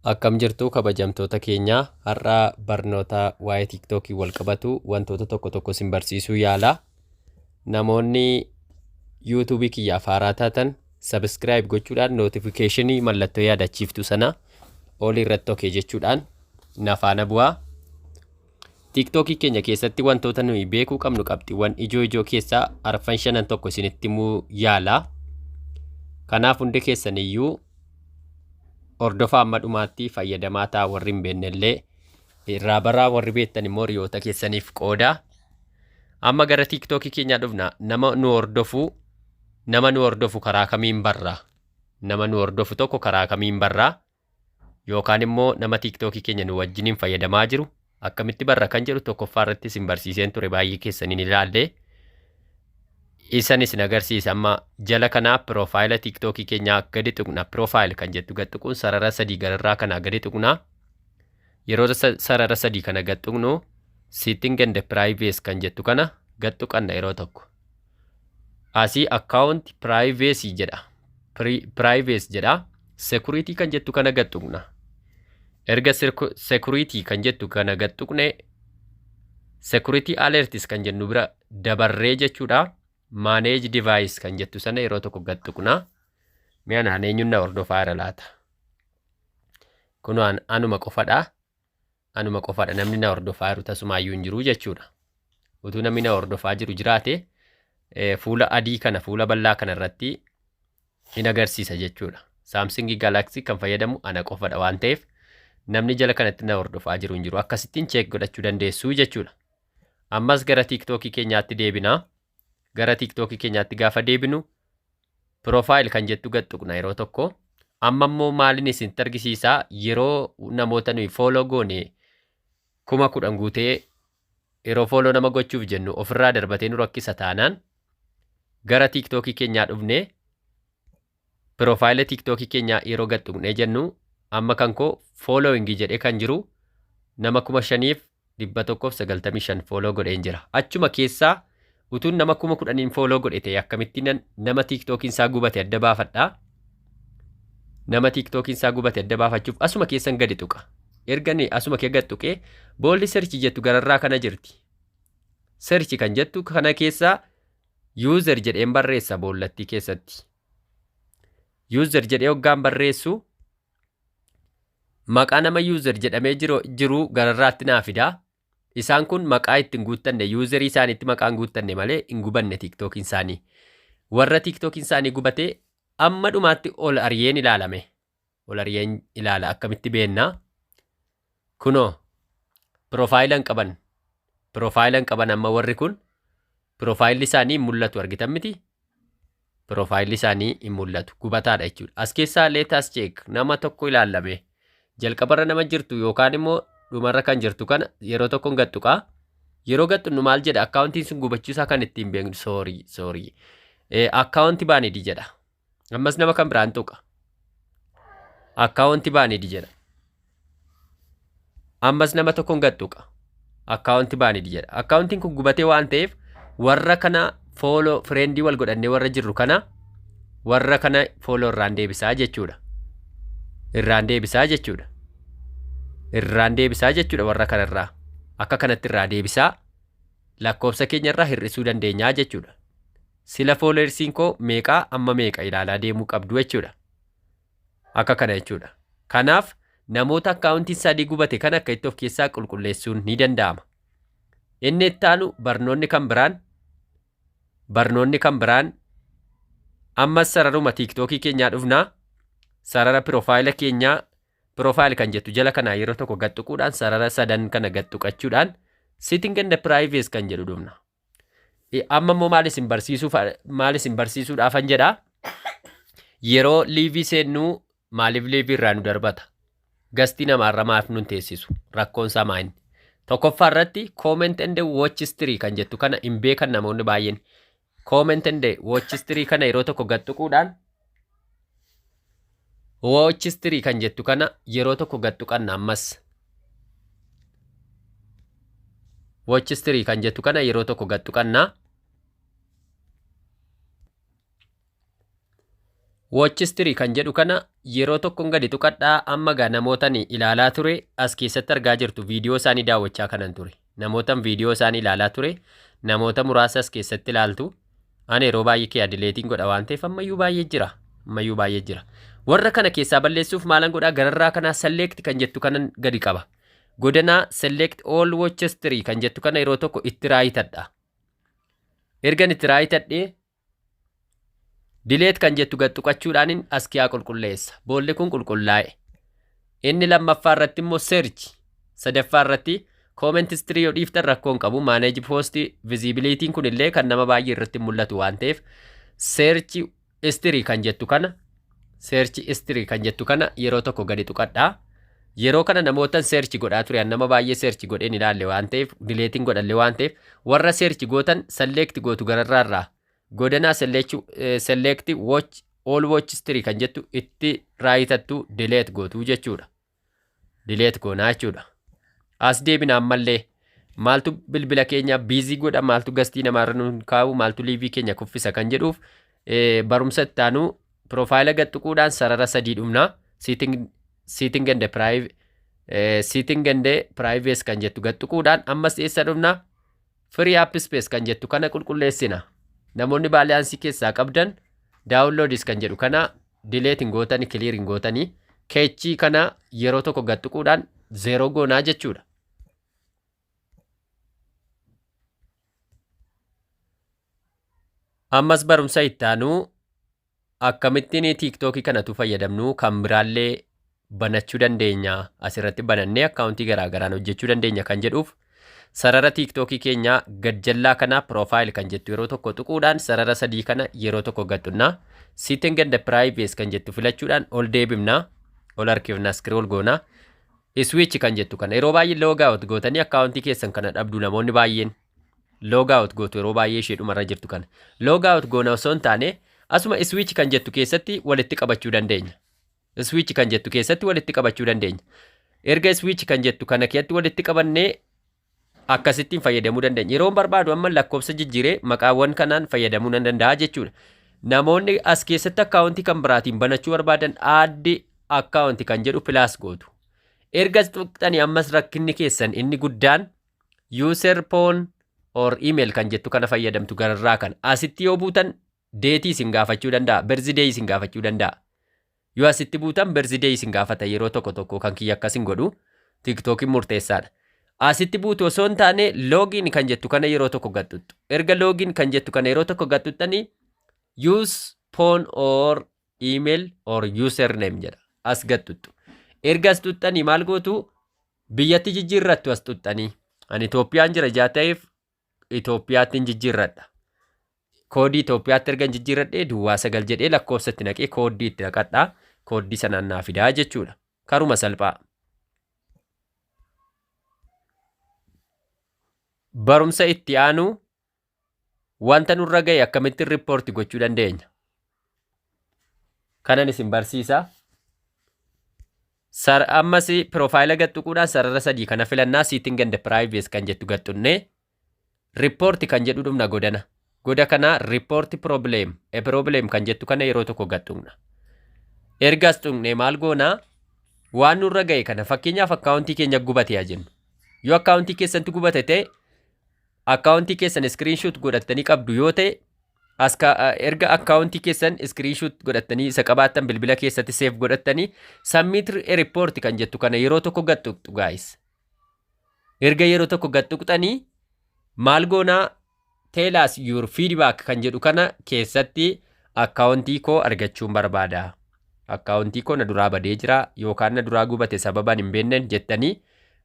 Akkam jirtu kabajamtoota keenya har'a barnoota waa'ee tiiktookii wal qabatu wantoota tokko tokko sin barsiisuu yaala. Namoonni yuutuubii kiyyaaf haaraa taatan sabiskiraayib gochuudhaan nootifikeeshinii mallattoo yaadachiiftu sana olii irratti okee jechuudhaan nafaana bu'aa. Tiiktookii keenya keessatti wantoota nuyi beekuu qabnu qabxiiwwan ijoo keessaa arfan shanan tokko isinitti himuu yaala. Kanaaf hundi keessaniyyuu hordofaa amma dhumaatti fayyadamaa ta'a. Warri hin beeknellee irraa baraa, warri beektan immoo hiriyoota keessaniif qooda. Amma gara tiiktookii keenyaa dhufna. Nama nu hordofu karaa kamiin barraa? Nama nu hordofu tokko karaa kamiin barraa? Yookaan immoo nama tiiktookii keenya nu wajjiniin fayyadamaa jiru akkamitti barra kan jedhu tokkoffaa irratti isin barsiiseen ture, baay'ee keessaniin ilaalle. Isan isin agarsiisa. Amma jala kanaa piroofaayila tiiktookii keenyaa gadi tuqna. Piroofaayil kan jettu gad tuquun sarara sadii gararraa kanaa gadi tuqna. Yeroo sarara sadii kana gad tuqnu setting and privacy kan jettu kana gad tuqanna yeroo tokko. Asii account privacy jedha. Privacy jedha. Security kan jettu kana gad tuqna. Erga security kan jettu kana gad tuqne security alerts kan jennu bira dabarree jechuudha. Manage device kan jettu sana yeroo tokko gad tuqna. Mi'aan eenyuun na hordofaa jira laata? Kun anuma qofadha. Anuma qofadha. Namni na hordofaa jiru tasumaayyuu hin jiru jechuudha. Utuu namni na hordofaa jiru jiraate fuula adii kana, fuula bal'aa kana irratti hin agarsiisa jechuudha. Samsung Galaxy kan fayyadamu ana qofadha waan ta'eef namni jala kanatti na hordofaa jiru hin jiru. Akkasittiin check godhachuu dandeessu jechuudha. Ammas gara tiiktookii keenyaatti deebina. Gara tiiktookii keenyaatti gaafa deebinu piroofaayil kan jettu gad tuqna yeroo tokko. Amma immoo maaliin isinitti argisiisaa? Yeroo namoota nuyi fooloo goone 10,000 guutee yeroo fooloo nama gochuuf jennu ofirraa darbatee nu rakkisa taanaan gara tiiktookii keenyaa dhufnee piroofaayila tiiktookii keenyaa yeroo gad tuqnee jennu amma kan koo fooloowingii jedhee kan jiru nama 5,195 fooloo godheen jira. Achuma keessaa utuun nama 10,000 fooloo godhete akkamittiin nama tiiktookiin isaa gubate adda baafadhaa? Nama tiiktookiin isaa gubate adda baafachuuf asuma keessan gadi tuqa. Ergani asuma kee gad tuqee boolli searchi jettu gararraa kana jirti. Searchi kan jettu kana keessaa user jedheen barreessa boollattii keessatti. User jedhee hoggaan barreessu maqaa nama user jedhamee jiru gararraatti naa fidaa. Isaan kun maqaa ittiin guuttanne, userii isaaniitti maqaan guuttanne malee hin gubanne tiiktookiin isaanii. Warra tiiktookiin isaanii gubatee amma dhumaatti ol ari'een ilaalame. Ol ari'een ilaala akkamitti beennaa? Kunoo piroofaayila qaban. Piroofaayila qaban amma warri kun piroofaayilli isaanii hin mul'atu, argitan miti? Piroofaayilli isaanii hin mul'atu, gubataadha jechuudha. As keessaa leetaas cheek nama tokko ilaalame. Jalqabarra nama jirtu yookaan immoo dhumarra kan jirtu kana yeroo tokkoon gad tuqaa. Yeroo gad tuqnu maal jedha? Akkaawuntiin sun gubachuusaa kan ittiin beeknu. Soorii. Akkaawunti baanidii jedha. Ammas nama kan biraan tuqa. Akkaawunti baanidii jedha. Ammas nama tokkoon gad tuqa. Akkaawunti baanidii jedha. Akkaawuntiin kun gubatee waan ta'eef warra kana fooloo fireendii wal godhannee warra jirru kana warra kana fooloo irraan deebisaa jechuudha. Irraan deebisaa jechuudha warra kanarraa. Akka kanatti irraa deebisaa lakkoofsa keenya irraa hir'isuu dandeenyaa jechuudha. Sila fooleersiin koo meeqaa amma meeqa ilaalaa deemuu qabdu jechuudha. Akka kana jechuudha. Kanaaf namoota akkaawuntiin sadii gubate kan akka itti of keessaa qulqulleessuun ni danda'ama. Inni itti aanu barnoonni kan biraan ammas sararuma tiiktookii keenyaa dhufnaa. Sarara piroofaayila keenyaa piroofaayil kan jettu jala kanaa yeroo tokko gad tuquudhaan sarara sadan kana gad tuqachuudhaan setting and privacy kan jedhu dhufna. Amma immoo maal isin barsiisuudhaafan jedhaa? Yeroo liivii seennuu maaliif liivii irraa nu darbata? Gastii namaarra maaf nun teessisu? Rakkoon isaa maali? Tokkoffaa irratti comment and watch history kan jettu kana hin beekan namoonni baay'een. Comment and watch history kana yeroo tokko gad tuquudhaan watch history kan jettu kana yeroo tokko gad tuqanna. Ammas watch history kan jettu kana yeroo tokko gad tuqanna. Watch history kan jedhu kana yeroo tokkoon gadi tuqadhaa amma gaa namootan ilaalaa ture as keessatti argaa jirtu viidiyoo isaanii daawwachaa kanan ture. Namootan viidiyoo isaanii ilaalaa ture. Namoota muraasa as keessatti ilaaltu. Ani yeroo baay'ee kee adileetiin godha waan ta'eef ammayyuu baay'ee jira. Ammayyuu baay'ee jira. Warra kana keessaa balleessuuf maalan godhaa gararraa kanaa select kan jettu kanan gadi qaba. Godanaa select all watch history kan jettu kana yeroo tokko itti raayitadha. Ergan itti raayitadhee Dileet kan jettu gad tuqachuudhaan as kiyaa qulqulleessa. Boolli kun qulqullaa'e. Inni lammaffaa irratti immoo search. Sadaffaa irratti comment history yoo dhiiftan rakkoon qabu. Manage post visibility'n kun illee kan nama baay'ee irratti mul'atu waan ta'eef search history kan jettu kana yeroo tokko gadi tuqadhaa. Yeroo kana namootan search godhaa ture nama baay'ee search godheen ilaalle waan ta'eef dileetiin godhalle waan ta'eef warra search gootan select gootu gararraa Godanaa select watch all watch history kan jettu itti raayitattu delete gootuu jechuudha. Delete goonaa jechuudha. As deebina ammallee maaltu bilbila keenya busy godha maaltu gastii namaarra nuun kaa'u maaltu liivii keenya kuffisa kan jedhuuf barumsa itti aanu profaayila gad tuquudhaan sarara sadii dhumna sitting and privacy kan jettu gad tuquudhaan ammas eessa dhumna free app space kan jettu kana qulqulleessina. Namoonni baalaansii keessaa qabdan daawunloodis kan jedhu kana dileetiin gootanii kiliiriin gootanii keechii kana yeroo tokko gad tuquudhaan zeeroo goonaa jechuudha. Ammas barumsa itti aanu akkamittiin tiiktookii kanatu fayyadamnu kan biraallee banachuu dandeenya asirratti banannee akkaawuntii garaagaraan hojjechuu dandeenya kan jedhuuf sarara tiiktookii keenya gajjallaa kana profaayil kan jettu yeroo tokko tuquudhaan sarara sadii kana yeroo tokko gadhunnaa sitting and privacy kan jettu filachuudhaan ol deebimnaa ol harkifnaa scroll goonaa switch kan jettu kana yeroo baay'ee log out gootanii akkaawuntii keessan kana dhabdu namoonni baay'een log out gootu yeroo baay'ee ishee dhumarra jirtu kana log out goona osoo hin taane asuma switch kan jettu keessatti walitti qabachuu dandeenya. Switch kan jettu keessatti walitti qabachuu dandeenya. Erga switch kan jettu kana keessatti walitti qabannee akkasittiin fayyadamuu dandeenya. Yeroo barbaadu amma lakkoofsa jijjiiree maqaawwan kanaan fayyadamuu nan danda'a jechuudha. Namoonni as keessatti akkaawuntii kan biraatiin banachuu barbaadan aaddi akkaawuntii kan jedhu pilaas gootu. Erga tuqxanii ammas rakkinni keessan inni guddaan user phone or email kan jettu kana fayyadamtu gararraa kan asitti yoo buutan deetii isin gaafachuu danda'a. Birthday isin gaafachuu danda'a. Yoo asitti buutan birthday isin gaafata yeroo tokko kan kiyya akkasin godhu tiiktookiin murteessaadha. Asitti buutu osoo hin taane login kan jettu kana yeroo tokko gadhuxxu. Erga login kan jettu kana yeroo tokko gadhuxxanii use phone or email or username jedha. As gadhuxxu. Erga as tuxxanii maal gootu biyyatti jijjiirrattu as tuxxanii. Ani Itoophiyaan jira jaa ta'eef Itoophiyaattiin jijjiirradha. Koodii Itoophiyaatti erga jijjiirradhee duwwaa 9 jedhee lakkoofsatti naqee koodii itti naqadhaa. Koodii sanaan naa fidaa jechuudha. Karuma salphaa. Barumsa itti aanu wanta nurra ga'e akkamittiin riippoorti gochuu dandeenya. Kanan isin barsiisa. Ammas profaayila gadhuquudhaan sarara sadii kana filannaa sitting and privacy kan jettu gadhunnee riippoorti kan jedhu dhumna godana. Goda kana riippoorti problem kan jettu kana yeroo tokko gadhuqna. Ergas tuqnee maal goonaa waan nurra ga'e kana fakkeenyaaf akkaawuntii keenya gubatee jennu. Yoo akkaawuntii keessantu gubate ta'e akkaawuntii keessan screenshot godhattanii qabdu yoo ta'e erga akkaawuntii keessan screenshot godhattanii isa qabaattan bilbila keessatti save godhattanii submit report kan jettu kana yeroo tokko gadhuqxu guys. Erga yeroo tokko gadhuqxanii maal goonaa tell us your feedback kan jedhu kana keessatti akkaawuntii koo argachuun barbaada. Akkaawuntii koo na duraa badee jira yookaan na duraa gubate sababaan hin beeknen jettanii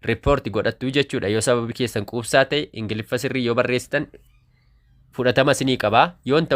report godhattu jechuudha. Yoo sababi keessan quubsaa ta'e ingiliffa sirrii yoo barreessitan fudhatama isinii qaba. Yoo hin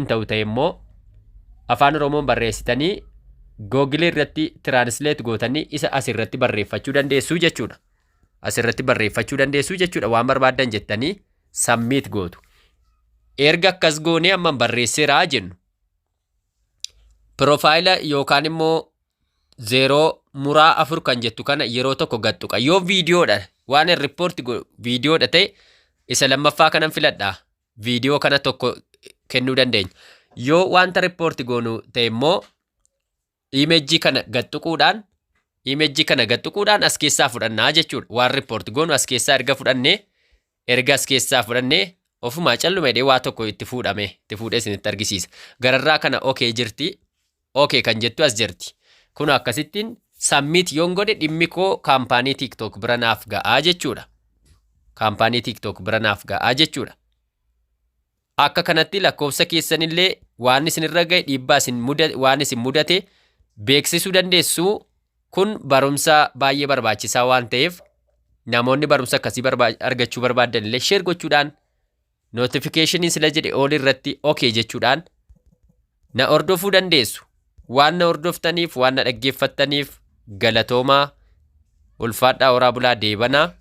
ta'u ta'e immoo afaan Oromoon barreessitanii Google irratti translate gootanii isa asirratti barreeffachuu dandeessu jechuudha. Asirratti barreeffachuu dandeessu jechuudha. Waan barbaadan jettanii submit gootu. Erga akkas goonee amma barreesseeraa jennu. Profaayila yookaan immoo 0.4 kan jettu kana yeroo tokko gadhuqa. Yoo viidiyoodha waan riippoorti viidiyoodha ta'e isa lammaffaa kanan filadha. Viidiyoo kana tokko kennuu dandeenya. Yoo wanta riippoorti goonu ta'e immoo imeejii kana gattuquudhaan as keessaa fudhannaa jechuudha. Waan riippoorti goonu as keessaa erga as keessaa fudhannee ofumaa callumedhee waa tokko itti fuudhee isinitti argisiisa. Gararraa kana okee jirti. Okee kan jettu as jirti. Kun akkasittiin submit yoon godhe dhimmi koo kaampaanii TikTok bira naaf ga'aa jechuudha. Akka kanatti lakkoofsa keessanillee waan isinirra ga'e dhiibbaa waan isin mudate beeksisuu dandeessu. Kun barumsa baay'ee barbaachisaa waan ta'eef namoonni barumsa akkasii argachuu barbaadan illee share gochuudhaan notificationii sila jedhe ol irratti okee jechuudhaan na hordofuu dandeessu. Waan na hordoftaniif waan na dhaggeeffattaniif galatoomaa ulfaadhaa horaa bulaa deebanaa.